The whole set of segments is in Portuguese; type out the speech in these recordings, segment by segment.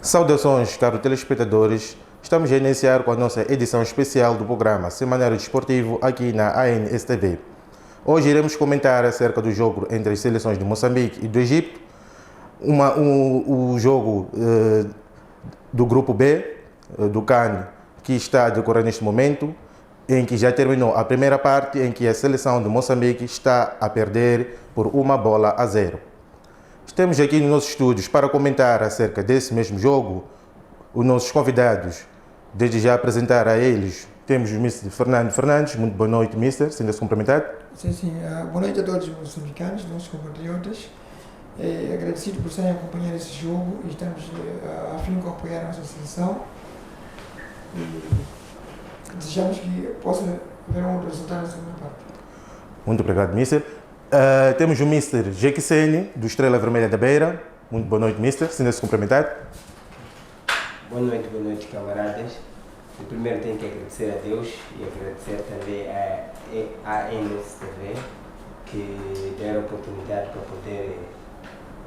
Saudações, caros telespectadores. Estamos a iniciar com a nossa edição especial do programa Semanário Desportivo aqui na ANSTV. Hoje iremos comentar acerca do jogo entre as seleções de Moçambique e do Egito, o jogo do Grupo B do CAN, que está a decorrer neste momento, em que já terminou a primeira parte, em que a seleção de Moçambique está a perder por 1-0. Estamos aqui nos nossos estúdios para comentar acerca desse mesmo jogo os nossos convidados. Desde já apresentar a eles, temos o Mr. Fernando Fernandes. Muito boa noite, Mr. Sendo-se cumprimentado. Sim. Boa noite a todos os moçambicanos, nossos compatriotas. Agradecido por estarem a acompanhar esse jogo e estamos a fim de apoiar a nossa seleção. E desejamos que possa haver um outro resultado na segunda parte. Muito obrigado, Mr. Temos o Mr. Jequisene, do Estrela Vermelha da Beira. Muito boa noite, Mr. Sendo-se cumprimentado. Boa noite, camaradas. Eu primeiro tenho que agradecer a Deus e agradecer também à ANSTV, que deram a oportunidade para poder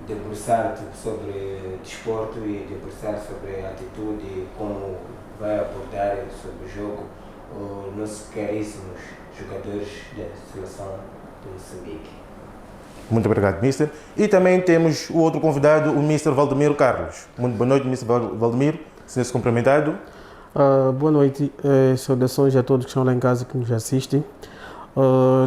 debruçar sobre desporto e debruçar sobre a atitude e como vai abordar sobre o jogo os nossos caríssimos jogadores da seleção de Moçambique. Muito obrigado, Mr. E também temos o outro convidado, o Mr. Valdemiro Carlos. Muito boa noite, Mr. Valdemiro. Sendo-se cumprimentado. Boa noite, saudações a todos que estão lá em casa que nos assistem.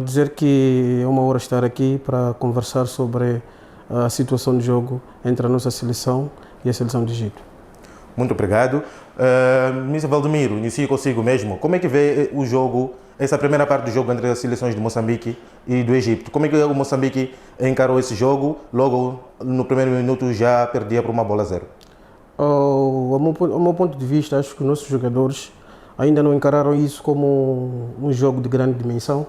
Dizer que é uma honra estar aqui para conversar sobre a situação de jogo entre a nossa seleção e a seleção do Egito. Muito obrigado. Mr. Valdemiro, inicio consigo mesmo. Como é que vê o jogo, essa primeira parte do jogo entre as seleções de Moçambique e do Egito? Como é que o Moçambique encarou esse jogo? Logo no primeiro minuto já perdia por 1-0. Ao meu ponto de vista, acho que os nossos jogadores ainda não encararam isso como um jogo de grande dimensão.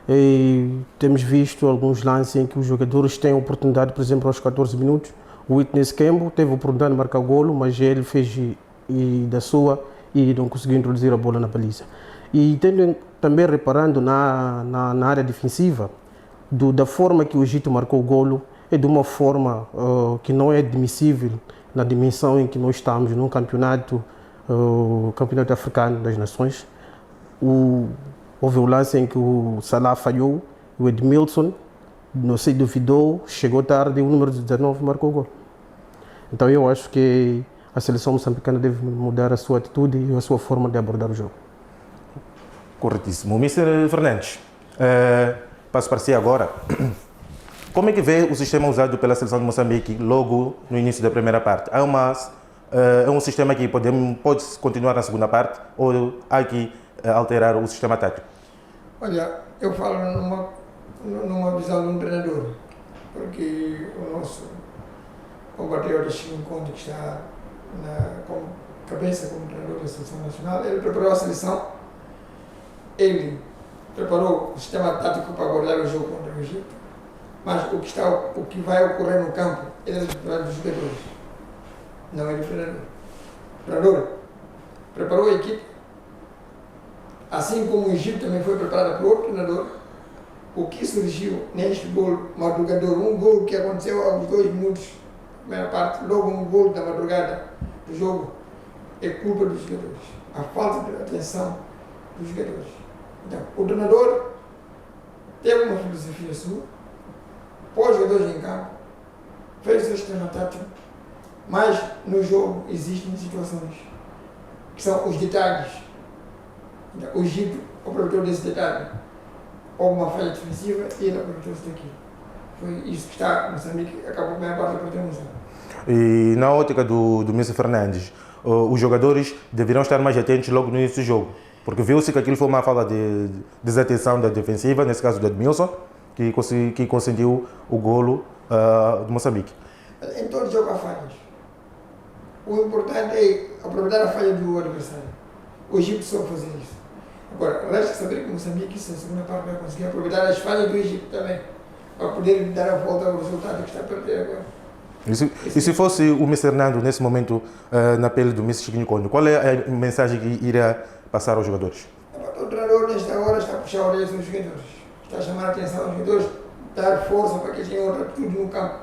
E temos visto alguns lances em que os jogadores têm a oportunidade, por exemplo, aos 14 minutos, o Witness Kembo teve a oportunidade de marcar o golo, mas ele fez da sua e não conseguiu introduzir a bola na baliza. E também reparando na área defensiva, da forma que o Egito marcou o golo, é de uma forma que não é admissível na dimensão em que nós estamos num campeonato africano das nações. Houve um lance em que o Salah falhou, o Edmilson não se duvidou, chegou tarde e o número 19 marcou o gol. Então eu acho que a seleção moçambicana deve mudar a sua atitude e a sua forma de abordar o jogo. Corretíssimo. Mr. Fernandes, passo para si agora. Como é que vê o sistema usado pela seleção de Moçambique logo no início da primeira parte? É um sistema que pode continuar na segunda parte ou há que alterar o sistema tático? Olha, eu falo numa visão de um treinador, porque o nosso compatriota Chico Conde, que está como cabeça como treinador da seleção nacional, ele preparou a seleção, ele preparou o sistema tático para abordar o jogo contra o Egito, mas o que vai ocorrer no campo é da responsabilidade dos jogadores, não é do treinador. O treinador preparou a equipe, assim como o Egito também foi preparado por outro treinador. O que surgiu neste gol madrugador, um gol que aconteceu aos 2 minutos da primeira parte, logo um gol da madrugada do jogo, é culpa dos jogadores, a falta de atenção dos jogadores. Então, o treinador teve uma filosofia sua, pôs os jogadores em campo, fez o seu sistema tático, mas no jogo existem situações que são os detalhes. Então, o Egito aproveitou desse detalhe. Houve uma falha defensiva e ele aproveitou-se daquilo. Foi isso que está no Moçambique, acabou a primeira parte da protagonismo. E na ótica do Mr. Fernandes, os jogadores deverão estar mais atentos logo no início do jogo, porque viu-se que aquilo foi uma falta de desatenção da defensiva, nesse caso do Edmilson, que conseguiu o golo do Moçambique. Em todo jogo há falhas. O importante é aproveitar a falha do adversário. O Egito soube fazer isso. Agora, resta saber que o Moçambique, na segunda parte, vai conseguir aproveitar as falhas do Egito também, para poder dar a volta ao resultado que está a perder agora. E se fosse o Mr. Hernando, nesse momento, na pele do Mr. Chiquinho Conde, qual é a mensagem que iria passar aos jogadores? O treinador, nesta hora, está a puxar a orelha dos jogadores. Está a chamar a atenção aos jogadores, dar força para que eles tenham outra atitude no campo,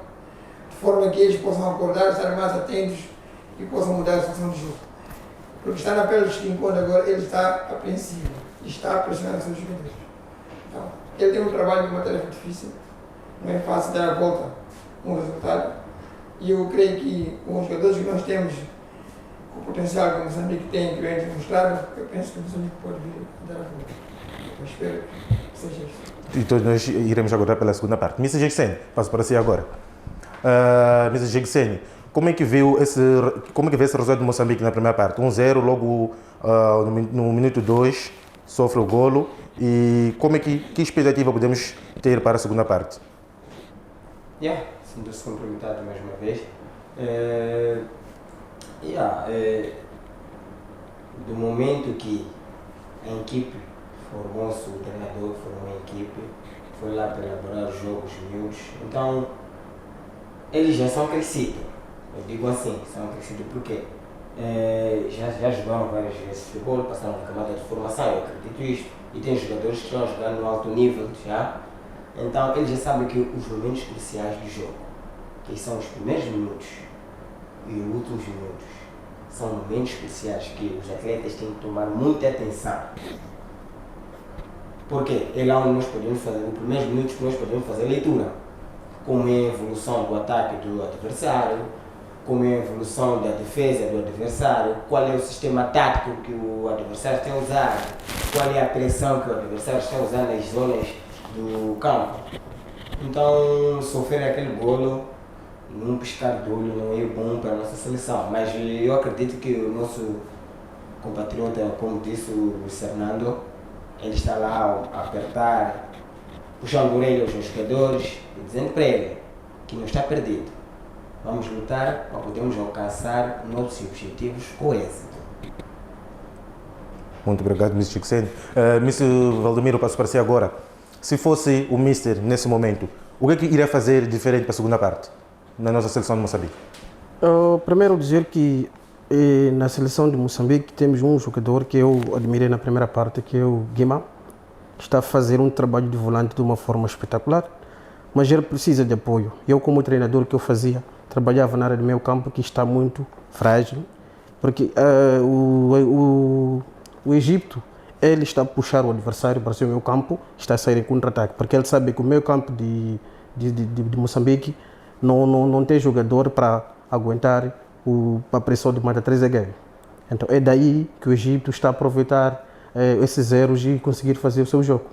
de forma que eles possam acordar, estar mais atentos e possa mudar a situação do jogo. Porque está na pele de Chiquinho agora, ele está apreensivo e está a pressionar os seus jogadores. Então, ele tem um trabalho de uma tarefa difícil, não é fácil dar a volta um resultado. E eu creio que com os jogadores que nós temos, com o potencial que o Moçambique tem, que vem demonstrado, eu penso que o Moçambique pode vir a dar a volta. Eu espero que seja isso. Então nós iremos agora pela segunda parte. Mr. Jegseni, passo para si agora. Mr. Jegseni, como é que vê esse resultado de Moçambique na primeira parte? 1-0, logo no minuto 2, sofre o golo. E que expectativa podemos ter para a segunda parte? Sinto-se cumprimentado mais uma vez. Do momento que a equipe formou-se, o treinador formou a equipe, foi lá para elaborar os jogos miúdos, então eles já são crescidos. Eu digo assim, são crescidos porque já jogaram várias vezes futebol, passaram na camada de formação, eu acredito isto, e tem jogadores que estão a jogar no alto nível já, então eles já sabem que os momentos cruciais do jogo, que são os primeiros minutos e os últimos minutos, são momentos cruciais que os atletas têm que tomar muita atenção. Porque é lá onde nós podemos fazer, nos primeiros minutos que nós podemos fazer leitura, como é a evolução do ataque do adversário, como é a evolução da defesa do adversário, qual é o sistema tático que o adversário está a usar, qual é a pressão que o adversário está a usar nas zonas do campo. Então, sofrer aquele golo, num piscar de olho, não é bom para a nossa seleção, mas eu acredito que o nosso compatriota, como disse o Luiz Fernando, ele está lá a apertar, puxando orelhas aos jogadores e dizendo para ele que não está perdido. Vamos lutar para podermos alcançar nossos objetivos com êxito. Muito obrigado, Mr. Jegseni. Mr. Valdemiro, passo para si agora. Se fosse o Mister nesse momento, o que iria fazer diferente para a segunda parte, na nossa seleção de Moçambique? Primeiro dizer que na seleção de Moçambique temos um jogador que eu admirei na primeira parte, que é o Guima, que está a fazer um trabalho de volante de uma forma espetacular, mas ele precisa de apoio. Eu, como treinador que eu fazia, trabalhava na área do meio campo, que está muito frágil, porque o Egito, ele está a puxar o adversário para o seu meio campo, está a sair em contra-ataque, porque ele sabe que o meio campo de Moçambique não tem jogador para aguentar a pressão de mata 3 game. Então é daí que o Egito está a aproveitar esses erros e conseguir fazer o seu jogo.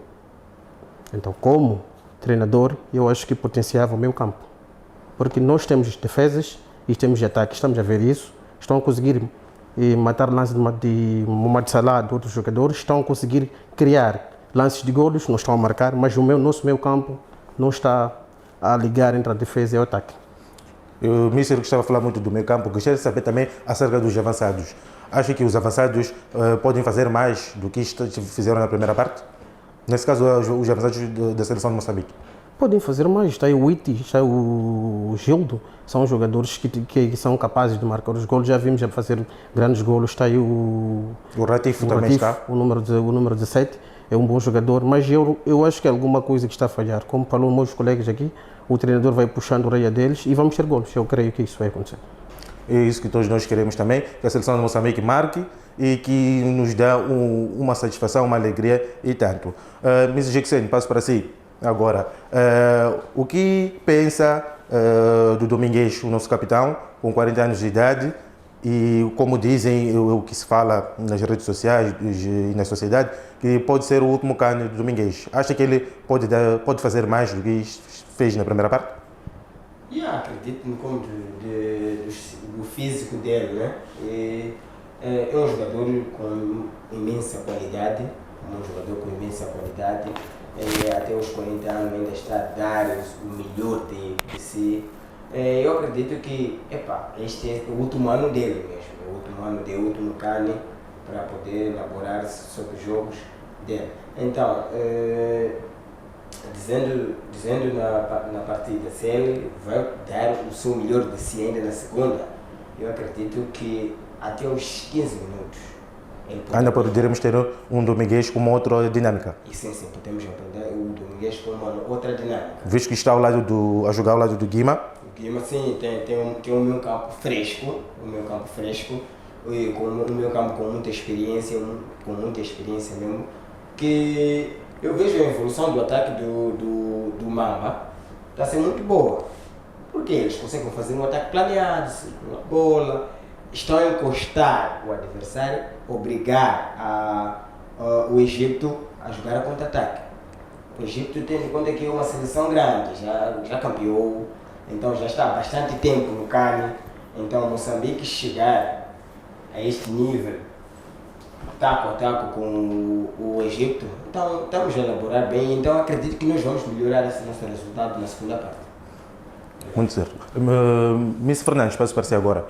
Então, como treinador, eu acho que potenciava o meio campo, porque nós temos defesas e temos ataques, estamos a ver isso, estão a conseguir matar lances de Mohamed Salah, de outros jogadores, estão a conseguir criar lances de golos, não estão a marcar, mas o nosso meio campo não está a ligar entre a defesa e o ataque. O Mister gostava de falar muito do meio campo, gostaria de saber também acerca dos avançados. Acha que os avançados podem fazer mais do que fizeram na primeira parte? Nesse caso, os avançados da seleção de Moçambique. Podem fazer mais, está aí o Iti, está aí o Gildo, são jogadores que são capazes de marcar os golos, já vimos a fazer grandes golos, está aí o Ratif também está. O número 17, é um bom jogador, mas eu acho que é alguma coisa que está a falhar. Como falou meus colegas aqui, o treinador vai puxando a orelha deles e vamos ter golos, eu creio que isso vai acontecer. É isso que todos nós queremos também, que a seleção de Moçambique marque e que nos dá uma satisfação, uma alegria e tanto. Mr. Jegseni, passo para si agora. O que pensa do Domingues, o nosso capitão, com 40 anos de idade, e como dizem, o que se fala nas redes sociais e na sociedade, que pode ser o último cano do Domingues. Acha que ele pode fazer mais do que fez na primeira parte? Acredito no conto do físico dele, né? É um jogador com imensa qualidade, até os 40 anos ainda está a dar o melhor de si. Eu acredito que este é o último ano dele mesmo, o último carne para poder elaborar sobre os jogos dele. Então, dizendo na partida, se ele vai dar o seu melhor de si ainda na segunda, eu acredito que até os 15 minutos ainda poderíamos ter um Domingues com uma outra dinâmica. E sim, podemos aprender o Domingues com uma outra dinâmica. Visto que está a jogar ao lado do Guima. O porque mesmo assim tem o meu campo fresco, e com o meu campo com muita experiência mesmo, que eu vejo a evolução do ataque do Mamba, está a ser muito boa, porque eles conseguem fazer um ataque planeado, circular a bola, estão a encostar o adversário, obrigar o Egito a jogar a contra-ataque. O Egito, tendo em conta que é uma seleção grande, já campeou, então já está há bastante tempo no CAN. Então Moçambique chegar a este nível, taco a taco com o Egito, então estamos a elaborar bem, então acredito que nós vamos melhorar esse nosso resultado na segunda parte. Muito certo. Miss Fernandes, passo para si agora.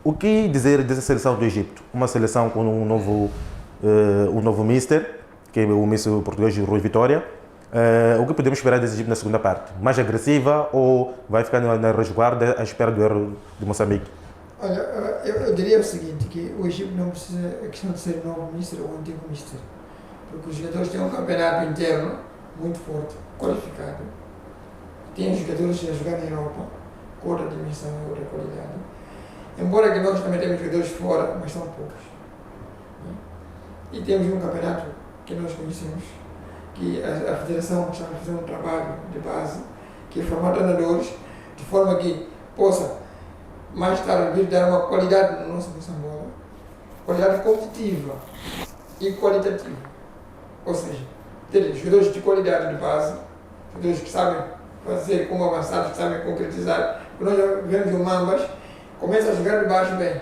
O que dizer dessa seleção do Egito? Uma seleção com um novo mister, que é o mister português Rui Vitória. O que podemos esperar desse Egito na segunda parte? Mais agressiva ou vai ficar na resguarda à espera do erro de Moçambique? Olha, eu diria o seguinte, que o Egito não precisa, a questão de ser novo mister ou antigo mister, porque os jogadores têm um campeonato interno muito forte, qualificado. Tem jogadores a jogar na Europa, com outra dimensão e outra qualidade. Embora que nós também temos jogadores fora, mas são poucos. E temos um campeonato que nós conhecemos, que a Federação está a fazer um trabalho de base, que é formar treinadores, de forma que possa mais tarde vir dar uma qualidade no nosso Moçambola, qualidade competitiva e qualitativa. Ou seja, ter jogadores de qualidade de base, jogadores que sabem fazer como avançados, que sabem concretizar. Nós já vemos o Mambas, começa a jogar de baixo bem,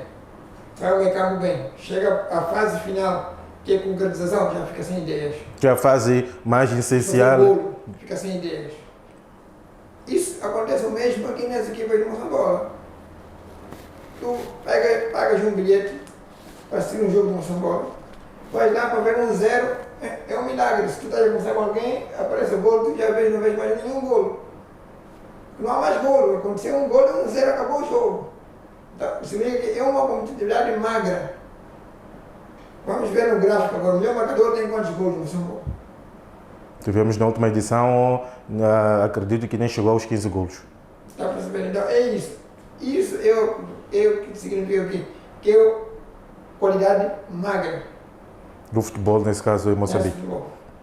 vai ao meio campo bem, chega à fase final, que é a concretização, já fica sem ideias. Que é a fase mais essencial. Golo, fica sem ideias. Isso acontece o mesmo aqui nas equipas de Moçambola. Tu pagas um bilhete para assistir um jogo de Moçambola, vais lá para ver 1-0, é um milagre. Se tu estás a conversar com alguém, aparece o golo, tu já vês, não vês mais nenhum golo. Não há mais golo, aconteceu um golo, 1-0, acabou o jogo. Então, se vê que é uma competitividade magra. Vamos ver no gráfico agora, o meu marcador tem quantos gols no Moçambola? Tivemos na última edição, acredito que nem chegou aos 15 golos. Está a perceber? Então é isso. Isso que significa o quê? Que é qualidade magra. Do futebol, nesse caso, em Moçambique.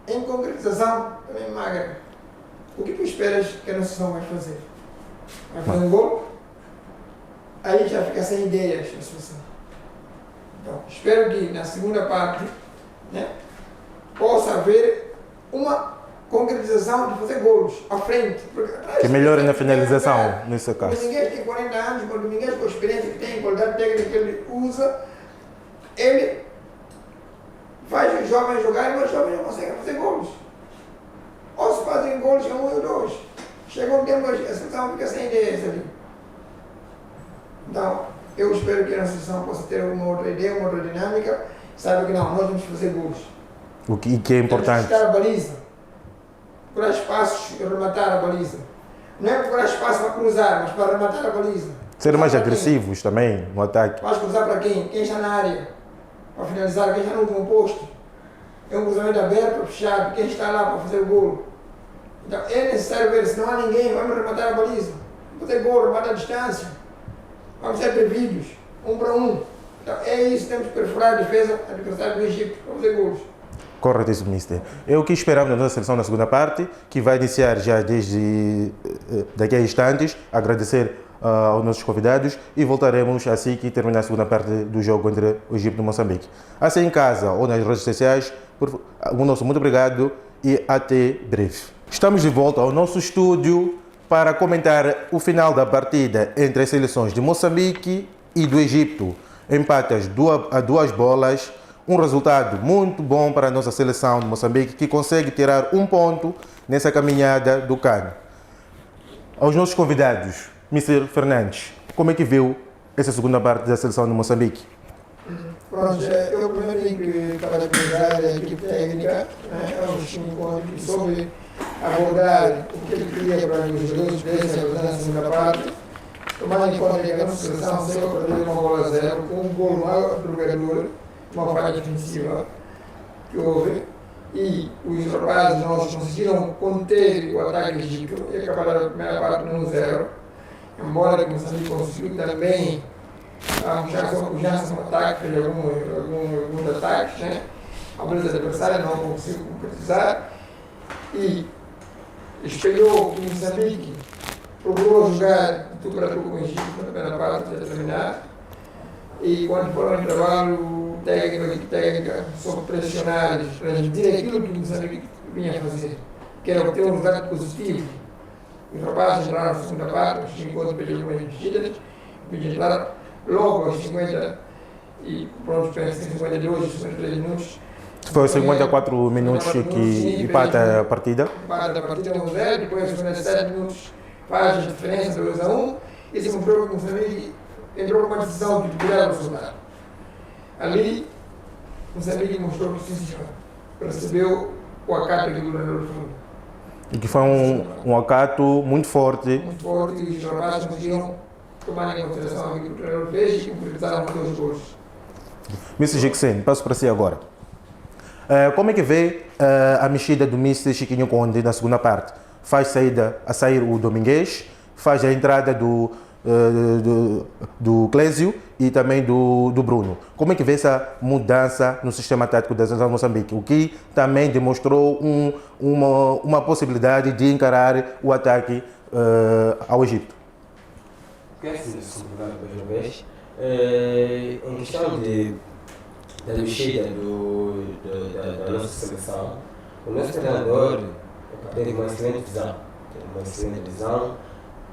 Em concretização, também magra. O que tu esperas que a nossa seleção vai fazer? Vai fazer um gol? Aí já fica sem ideias a seleção. Então, espero que na segunda parte, né, possa haver uma concretização de fazer golos à frente. Que melhore na finalização, nesse caso. O Domingues tem 40 anos, mas o Domingues, com a experiência que tem, a qualidade técnica que ele usa, ele faz os jovens jogarem, mas os jovens não conseguem fazer golos. Ou se fazem golos, é 1 ou 2. Chega um tempo, a seleção fica sem ideias ali. Então, eu espero que a seleção possa ter uma outra ideia, uma outra dinâmica, saiba que não, nós vamos fazer golos. O que é importante. Temos que estar a baliza, procurar espaços e rematar a baliza. Não é procurar espaço para cruzar, mas para rematar a baliza. Ser mais agressivos também no ataque. Vais cruzar para quem? Quem está na área? Para finalizar, quem está no último posto? É um cruzamento aberto, fechado, quem está lá para fazer o golo. Então é necessário ver, se não há ninguém, vamos rematar a baliza. Fazer golo, rematar a distância. Vamos ser previdos, 1 para 1. Então é isso, temos que perfurar a defesa adversária do Egito para fazer golos. Corretíssimo, mister. É o que esperamos da nossa seleção na segunda parte, que vai iniciar já desde daqui a instantes. Agradecer aos nossos convidados e voltaremos assim que terminar a segunda parte do jogo entre o Egito e Moçambique. Assim em casa ou nas redes sociais, o nosso muito obrigado e até breve. Estamos de volta ao nosso estúdio para comentar o final da partida entre as seleções de Moçambique e do Egito. Empates a 2 bolas. Um resultado muito bom para a nossa seleção de Moçambique, que consegue tirar 1 ponto nessa caminhada do CAN. Aos nossos convidados, Mr. Fernandes, como é que viu essa segunda parte da seleção de Moçambique? Pronto, eu primeiro tenho que parabenizar a equipe técnica, aos 5 anos, que soube abordar o que ele queria para os jogadores pudessem fazer na segunda parte, tomando em conta que a nossa seleção saiu para perder 1-0, com um gol mal do jogador, uma falha defensiva que houve, e os rapazes nossos conseguiram conter o ataque egípcio e acabaram a primeira parte no 0, embora que Moçambique conseguiu também mostrar sua pujança no ataque, fez alguns ataques, né? A baliza adversária não conseguiu concretizar e espelhou que Moçambique procurou jogar tu para tu com o Egito na primeira parte até terminar, e quando foram ao intervalo, técnico e técnica soube pressionar e transmitir aquilo que Moçambique vinha a fazer, que era obter um resultado positivo. Os rapazes entraram na segunda parte, os 50 pediram umas mexidas, entraram logo aos 50 e pronto, penso que 52, 53 minutos. Foi 54 minutos que empata a partida. Empata a partida 1-0, depois aos 57 minutos faz a diferença 2-1 e se mostrou que o Moçambique entrou com uma decisão de tirar o resultado. Ali, o Moçambique mostrou que sim, senhor, percebeu o acato do treinador do fundo. E que foi um acato muito forte. Muito forte e os rapazes conseguiram tomar em consideração aquilo que o treinador fez e concretizaram os gols. Mr. Jackson, passo para si agora. Como é que vê a mexida do Mr. Chiquinho Conde na segunda parte? Faz sair o Domingues, faz a entrada do Clésio e também do Bruno. Como é que vê essa mudança no sistema tático da seleção de Moçambique? O que também demonstrou uma possibilidade de encarar o ataque ao Egito. Em questão da mexida da nossa seleção, o nosso treinador tem uma excelente visão.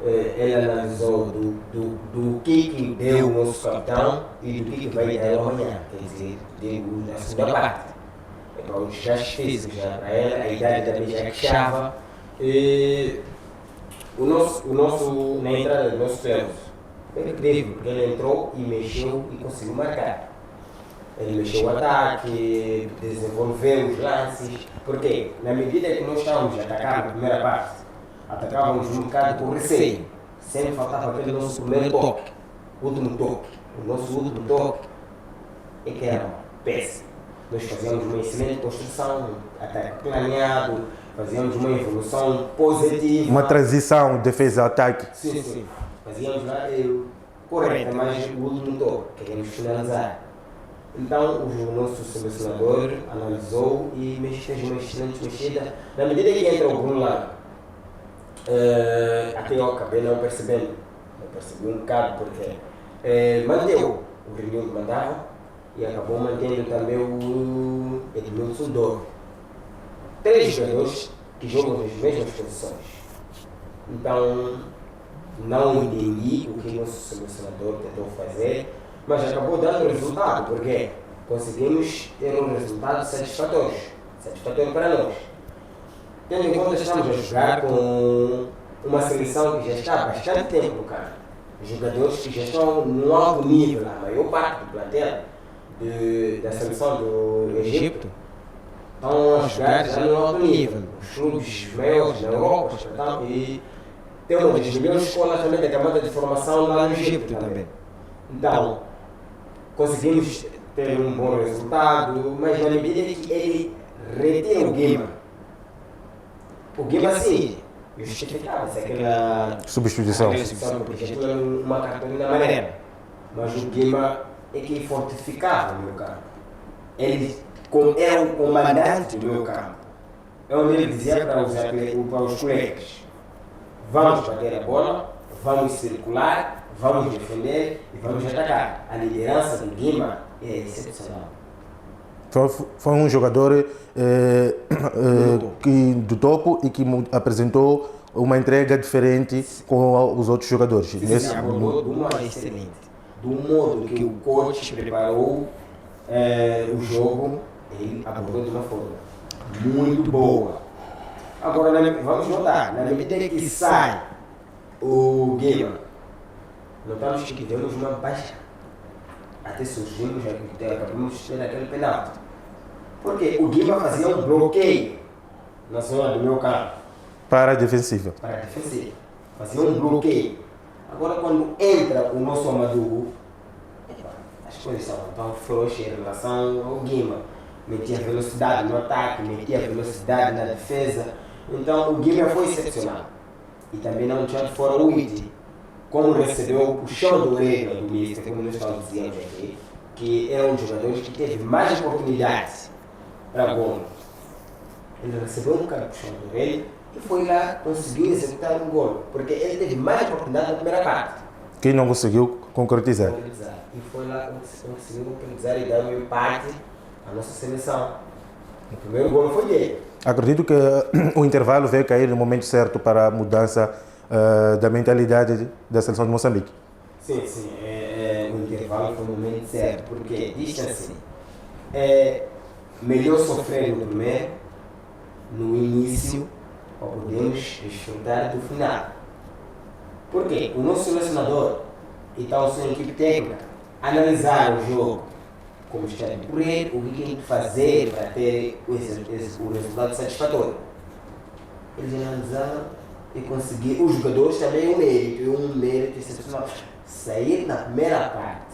Ele analisou do que deu o nosso capitão e do que vai dar amanhã, quer dizer, deu na segunda parte. Então, os gestos físicos já para ele, a idade também já queixava. Na entrada do nosso treino, foi incrível, porque ele entrou e mexeu e conseguiu marcar. Ele mexeu o ataque, desenvolveu os lances, porque na medida que nós estávamos a atacar na primeira parte, atacávamos um bocado com receio, sempre faltava aquele nosso primeiro toque, último toque. O nosso último toque é que era péssimo. Nós fazíamos uma excelente construção, ataque planeado, fazíamos uma evolução positiva. Uma transição defesa-ataque. Sim. Fazíamos lá correta, mas o último toque, queríamos finalizar. Então o nosso selecionador analisou e fez uma excelente mexida. Na medida que entra o Bruno lá, até eu acabei não percebi um bocado porque manteve o Rio que mandava e acabou mantendo também o Edmilson Doro. 3 jogadores que jogam nas mesmas posições. Então não entendi o que o nosso selecionador tentou fazer, mas acabou dando resultado, porque conseguimos ter um resultado satisfatório para nós. Tendo em conta que estamos a jogar com uma seleção que já está há bastante tempo no campo, jogadores que já estão num alto nível, a maior parte do plantel da seleção do Egito estão a jogar já num alto nível, os clubes maiores na Europa, e tem uma das melhores escolas também da camada de formação lá no Egito também. Então, conseguimos ter um bom resultado, mas na medida que ele retém o Guima sim, justificava-se aquela substituição, porque aquilo era uma cartolina amarela, mas o Guima é que fortificava o meu campo. Ele era o comandante do meu campo. É onde ele dizia para os colegas: vamos bater a bola, vamos circular, vamos defender e vamos atacar. A liderança do Guima é excepcional. Foi um jogador do topo e que apresentou uma entrega diferente com os outros jogadores. Sim, abordou de uma excelente. Do modo que o coach preparou o jogo, ele abordou de uma forma muito boa. Agora, vamos notar, na medida que sai o Guima, notamos que demos uma baixa. Até surgimos, acabamos de ter aquele penalti. Porque o Guima fazia um bloqueio na zona do meu campo. Para a defensiva. Fazia um bloqueio. Agora, quando entra o nosso Amadou, as coisas são tão frouxas em relação ao Guima. metia velocidade no ataque, metia velocidade na defesa. Então o Guilherme foi excepcional. E também não deixando fora o Witty, como recebeu o puxão de orelha do Mister, como nós estamos dizendo aqui, que é um dos jogadores que teve mais oportunidades para gol. Ele recebeu um cara puxão de orelha e foi lá, conseguiu executar um gol, porque ele teve mais oportunidade na primeira parte. Quem não conseguiu concretizar. E foi lá, conseguiu concretizar e dar um empate à nossa seleção. O primeiro gol foi dele. Acredito que o intervalo veio cair no momento certo para a mudança da mentalidade da seleção de Moçambique. Sim, o intervalo foi no momento certo, porque diz assim, é melhor sofrer no primeiro, no início, para podermos desfrutar do final. Porque o nosso selecionador e tal sua equipe técnica analisaram o jogo, como está a decorrer, o que tem que fazer para ter o resultado satisfatório. Eles analisaram e conseguiram, os jogadores também um mérito excepcional. Sair na primeira parte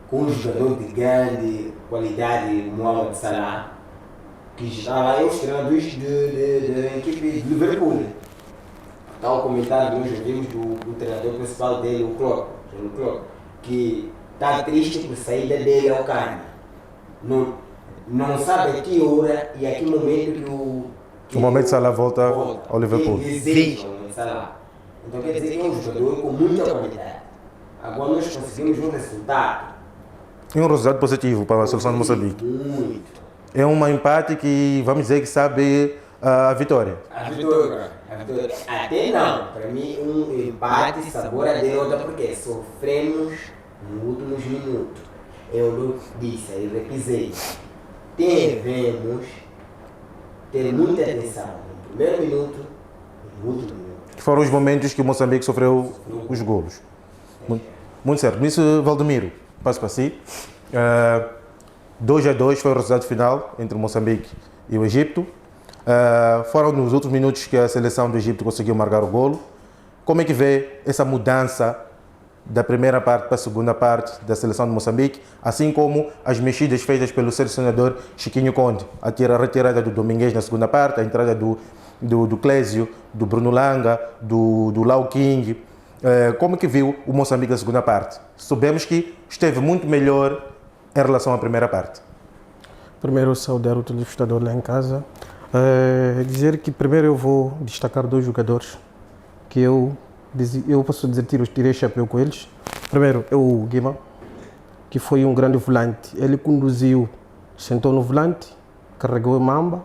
com um jogador de grande qualidade, Mohamed Salah, que estava aí os treinadores da equipe de Liverpool. Tal comentário que nós ouvimos do treinador principal dele, o Klopp, que está triste por saída dele ao Cana. Não sabe a que hora e a que momento que o Mohamed Salah volta ao Liverpool. Deseja o Mohamed Salah. Então quer dizer que é um jogador com muita qualidade. Agora nós conseguimos um resultado. É um resultado positivo para a seleção de Moçambique. Muito. É um empate que, vamos dizer, que sabe a vitória. A vitória. Até não. Para mim, um empate sabor a derrota, porque sofremos nos últimos minutos. Eu disse, eu repisei. Devemos ter muita atenção no primeiro minuto e no último minuto. Que foram os momentos que o Moçambique sofreu os golos. Muito certo. Nisso, Valdemiro, passo para si. 2-2 foi o resultado final entre o Moçambique e o Egito. Foram nos últimos minutos que a seleção do Egito conseguiu marcar o golo. Como é que vê essa mudança da primeira parte para a segunda parte da seleção de Moçambique, assim como as mexidas feitas pelo selecionador Chiquinho Conde, a retirada do Domingues na segunda parte, a entrada do Clésio, do Bruno Langa, do Lau King. Como que viu o Moçambique na segunda parte? Soubemos que esteve muito melhor em relação à primeira parte. Primeiro, saudar o telespectador lá em casa. Dizer que primeiro eu vou destacar dois jogadores que eu posso dizer, tirei chapéu com eles. Primeiro é o Guima, que foi um grande volante. Ele conduziu, sentou no volante, carregou a mamba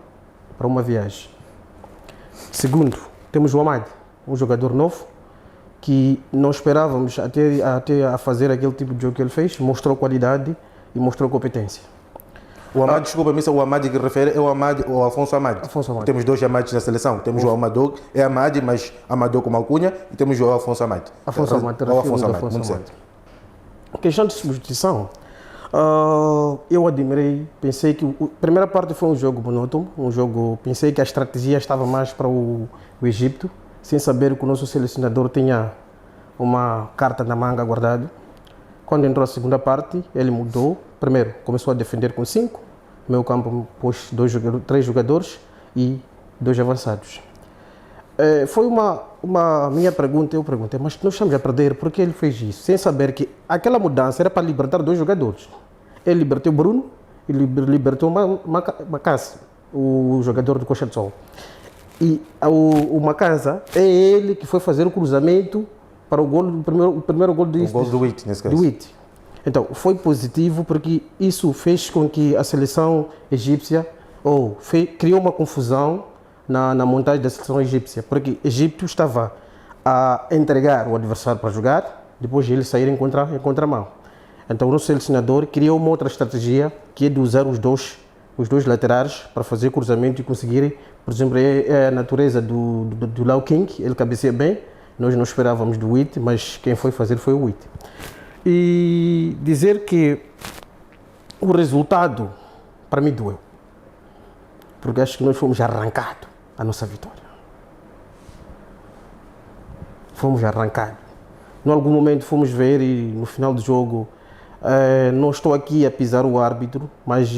para uma viagem. Segundo, temos o Amad, um jogador novo, que não esperávamos até a fazer aquele tipo de jogo que ele fez. Mostrou qualidade e mostrou competência. O Amad, desculpa, o Amad que refere é o Alfonso Amad. Temos dois Amads na seleção. Temos o Amador, é Amad, mas Amador como alcunha, e temos o Alfonso Amad. Alfonso Amad, muito certo. Questão de substituição, eu admirei, pensei que a primeira parte foi um jogo monótono, pensei que a estratégia estava mais para o Egito, sem saber que o nosso selecionador tinha uma carta na manga guardada. Quando entrou a segunda parte, ele mudou. Primeiro, começou a defender com 5. No meu campo pôs 3 jogadores e 2 avançados. Foi uma minha pergunta, eu perguntei, mas nós estamos a perder, por que ele fez isso? Sem saber que aquela mudança era para libertar 2 jogadores. Ele libertou o Bruno e libertou Macassa, o jogador do Coxa de Sol. E o Macassa é ele que foi fazer o cruzamento para o primeiro gol do Witty, nesse caso. Do Witty. Então, foi positivo porque isso fez com que a seleção egípcia criou uma confusão na montagem da seleção egípcia, porque o Egito estava a entregar o adversário para jogar, depois de ele sair em contramão. Então, o nosso selecionador criou uma outra estratégia, que é de usar os dois laterais para fazer cruzamento e conseguir, por exemplo, a natureza do Lau King, ele cabeceia bem. Nós não esperávamos do Witty, mas quem foi fazer foi o Witty. E dizer que o resultado, para mim, doeu. Porque acho que nós fomos arrancados a nossa vitória. Fomos arrancados. Em algum momento fomos ver e no final do jogo, não estou aqui a pisar o árbitro, mas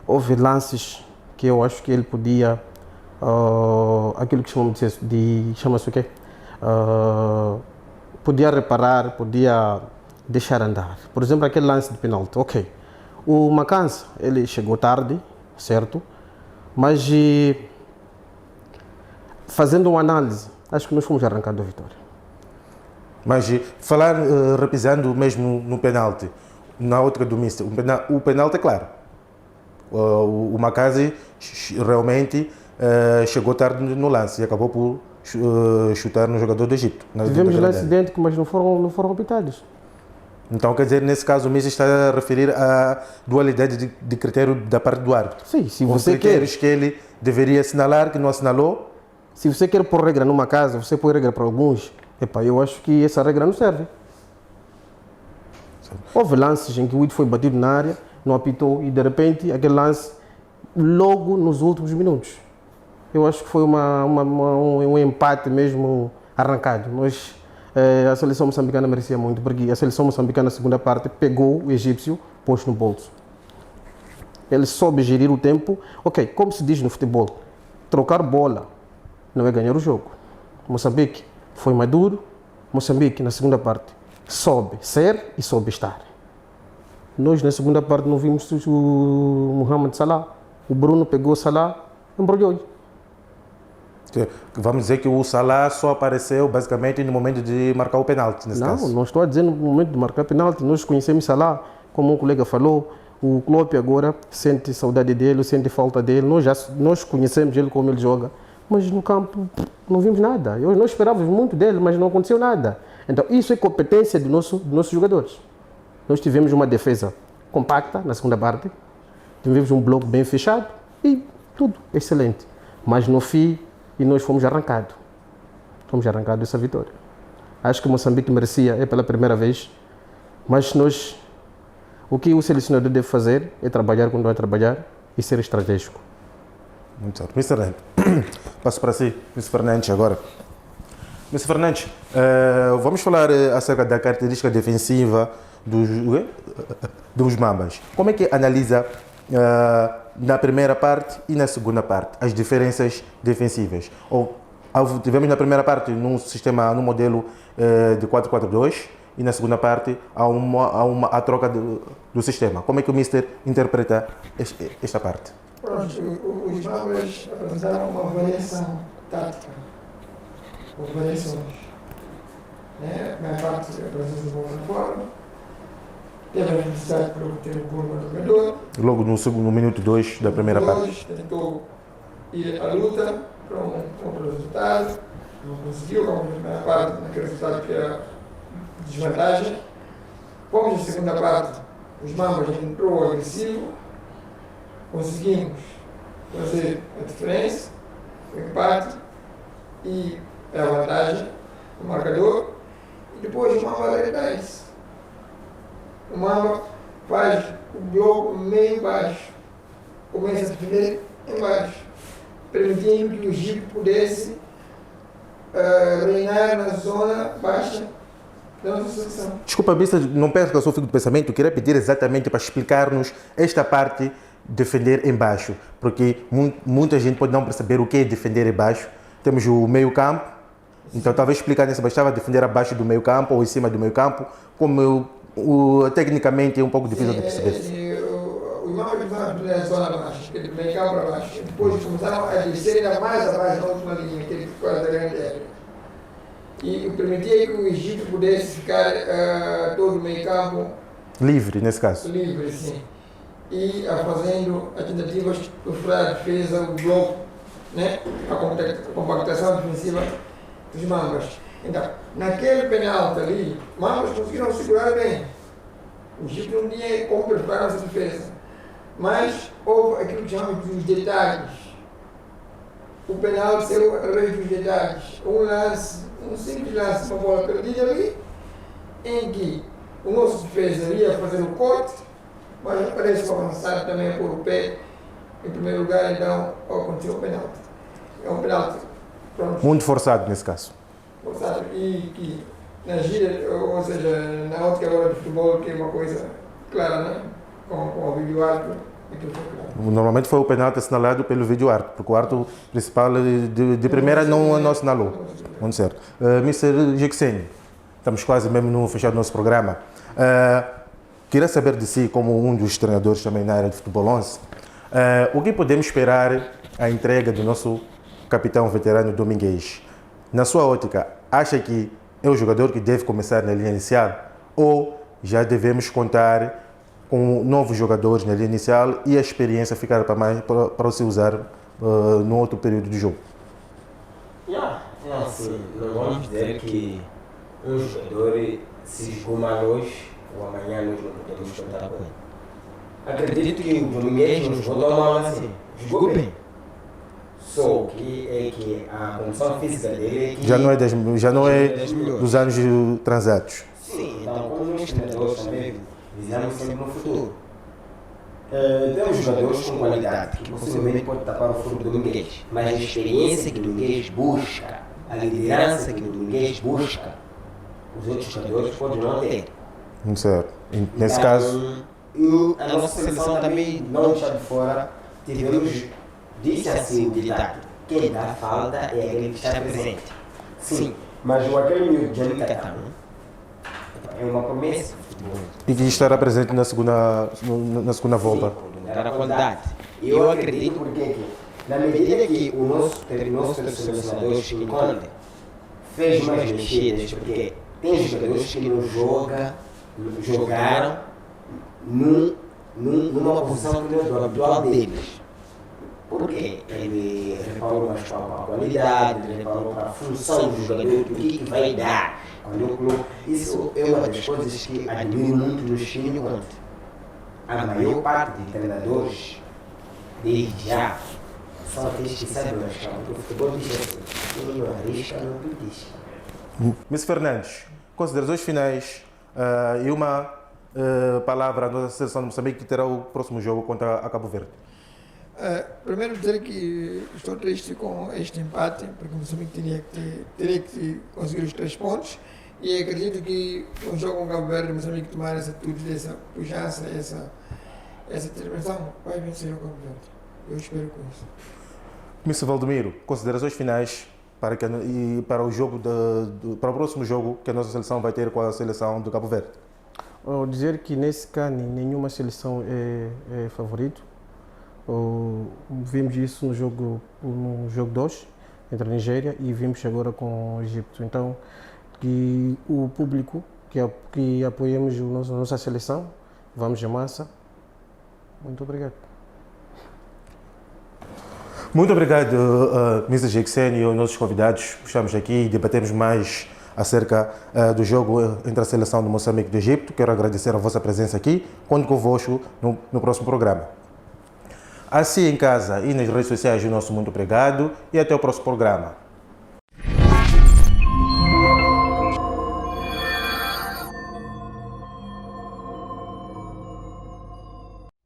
houve lances que eu acho que ele podia, aquilo que chamamos de chama-se o quê? Podia reparar, podia deixar andar. Por exemplo, aquele lance de penalti, ok. O Macanza, ele chegou tarde, certo? Mas fazendo uma análise, acho que nós fomos arrancados da vitória. Mas falar, repisando mesmo no penalti, na ótica do Mister, o penalti é claro. O Mackenzie realmente chegou tarde no lance e acabou por chutar no jogador do Egito. Tivemos lance idêntico, mas não foram apitados. Então, quer dizer, nesse caso o Mister está a referir à dualidade de critério da parte do árbitro. Sim, se você quer. Critérios que ele deveria assinalar, que não assinalou. Se você quer pôr regra numa casa, você põe regra para alguns. Epá, eu acho que essa regra não serve. Houve lances em que o Ito foi batido na área, não apitou e de repente aquele lance logo nos últimos minutos. Eu acho que foi um empate mesmo arrancado. A seleção moçambicana merecia muito, porque a seleção moçambicana na segunda parte pegou o egípcio, pôs no bolso. Ele soube gerir o tempo. Ok, como se diz no futebol, trocar bola não é ganhar o jogo. Moçambique foi maduro, Moçambique na segunda parte soube ser e soube estar. Nós na segunda parte não vimos o Mohamed Salah, o Bruno pegou o Salah, embrulhou. Vamos dizer que o Salah só apareceu basicamente no momento de marcar o penalti, nesse caso. Não estou a dizer no momento de marcar penalti, nós conhecemos Salah, como um colega falou, o Klopp agora sente saudade dele, sente falta dele, nós conhecemos ele como ele joga. Mas no campo não vimos nada. Nós esperávamos muito dele, mas não aconteceu nada. Então isso é competência dos nossos jogadores. Nós tivemos uma defesa compacta na segunda parte, tivemos um bloco bem fechado e tudo excelente. Mas no fim, nós fomos arrancados. Fomos arrancados dessa vitória. Acho que o Moçambique merecia, é pela primeira vez, mas o que o selecionador deve fazer é trabalhar quando vai trabalhar e ser estratégico. Muito certo. Mr. Fernandes, passo para si, Mr. Fernandes agora. Mr. Fernandes, vamos falar acerca da característica defensiva dos Mambas. Como é que analisa na primeira parte e na segunda parte as diferenças defensivas? Tivemos na primeira parte num modelo de 4-4-2 e na segunda parte há troca do sistema. Como é que o Mister interpreta esta parte? Pronto, os Mambas apresentaram uma variação tática, ou variações. A primeira parte apresentou de boa forma, teve a necessidade de ter o gol no jogador. Logo no minuto 2 da primeira parte. Tentou ir à luta para um outro resultado, não conseguiu, como na primeira parte, naquele resultado que era desvantagem. Fomos na segunda parte, os Mambas entrou agressivo, conseguimos fazer a diferença, o empate e a vantagem no marcador, e depois o Mamba retrai-se. O Mamba faz o bloco meio baixo, começa a defender em baixo, permitindo que o Egito pudesse reinar na zona baixa da nossa seleção. Desculpa, Mister, não perca o seu fio de pensamento, queria pedir exatamente para explicar-nos esta parte defender em baixo, porque muita gente pode não perceber o que é defender em baixo. Temos o meio campo, então talvez explicar se bastava defender abaixo do meio campo ou em cima do meio campo, como tecnicamente é um pouco difícil de perceber. Os Mambas começaram a defender a zona baixa, do meio campo para baixo, depois começaram a descer ainda mais abaixo da última linha, que é quase da grande área. E permitia que o Egito pudesse ficar todo o meio campo livre, nesse caso. Livre, sim. E fazendo as tentativas de furar a defesa, o bloco, a compactação defensiva dos Mambas. Então, naquele penalti ali, Mambas conseguiram segurar bem. O Egito não tinha como preparar essa defesa. Mas houve aquilo que chamamos de detalhes. O penalti saiu através dos detalhes. Um simples lance, uma bola perdida ali, em que o nosso defesa ia fazer o corte, mas parece que avançar também por o pé, em primeiro lugar, então aconteceu o penalti. É um penalti, pronto. Muito forçado nesse caso. Forçado e que na gira, ou seja, na ótica agora do futebol, que é uma coisa clara, com o vídeo árbitro, aquilo foi claro. Normalmente foi o penalti assinalado pelo vídeo árbitro, porque o árbitro principal de primeira não assinalou. Muito certo. Mr. Gixene, estamos quase mesmo no fechar do nosso programa. Queria saber de si, como um dos treinadores também na área de futebol 11, o que podemos esperar a entrega do nosso capitão veterano Domingues? Na sua ótica, acha que é o jogador que deve começar na linha inicial ou já devemos contar com novos jogadores na linha inicial e a experiência ficar para se usar no outro período do jogo? Assim, não vamos dizer que um jogador se jogou mal hoje ou amanhã nós não podemos contar com ele. Acredito que o Domingues não jogou tão mal assim, jogou bem. Só que é que a condição física dele é que já não é dos anos transatos. Sim, então como nós treinadores também visamos sempre no futuro. Temos jogadores com qualidade que possivelmente pode tapar o furo do Domingues, mas a experiência que o Domingues busca, a liderança que o Domingues busca, os outros jogadores podem não ter. Certo. Nesse caso, a nossa seleção também não deixa de fora, tivemos, disse assim o ditado, quem dá falta é aquele que está presente. Sim, mas aquele miúdo de Anicatão é uma promessa. e que estará presente na segunda volta. Dar a qualidade. Eu acredito porque na medida que o nosso selecionador Chiquinconde fez mais mexidas, porque tem jogadores que não jogaram numa posição que não é do habitual deles. Porque ele reparou mais para a qualidade, ele reparou para a função do jogador, do que vai dar. Isso é uma das coisas que admiro muito no Chiquinho Conte. A maior parte de treinadores, desde já, só aqueles que sabem arriscar. O futebol diz assim, quem não arrisca não petisca. Mr. Fernandes, considerações finais e uma palavra à nossa seleção de Moçambique que terá o próximo jogo contra a Cabo Verde. Primeiro dizer que estou triste com este empate, porque o Moçambique teria que conseguir os 3 pontos e acredito que um jogo com Cabo Verde, o Moçambique tomar essa atitude, essa pujança, essa determinação, vai vencer o Cabo Verde. Eu espero com isso. Mr. Valdomiro, considerações finais para o próximo jogo que a nossa seleção vai ter com a seleção do Cabo Verde. Ao dizer que nesse CAN nenhuma seleção é favorito. Vimos isso no jogo 2 entre a Nigéria e vimos agora com o Egito. Então, que o público que apoiemos a nossa seleção, vamos em massa. Muito obrigado. Muito obrigado, Mr. Gixene e aos nossos convidados. Estamos aqui e debatemos mais acerca do jogo entre a seleção do Moçambique e do Egito. Quero agradecer a vossa presença aqui. Conto convosco no próximo programa. Assim em casa e nas redes sociais, o nosso muito obrigado e até o próximo programa.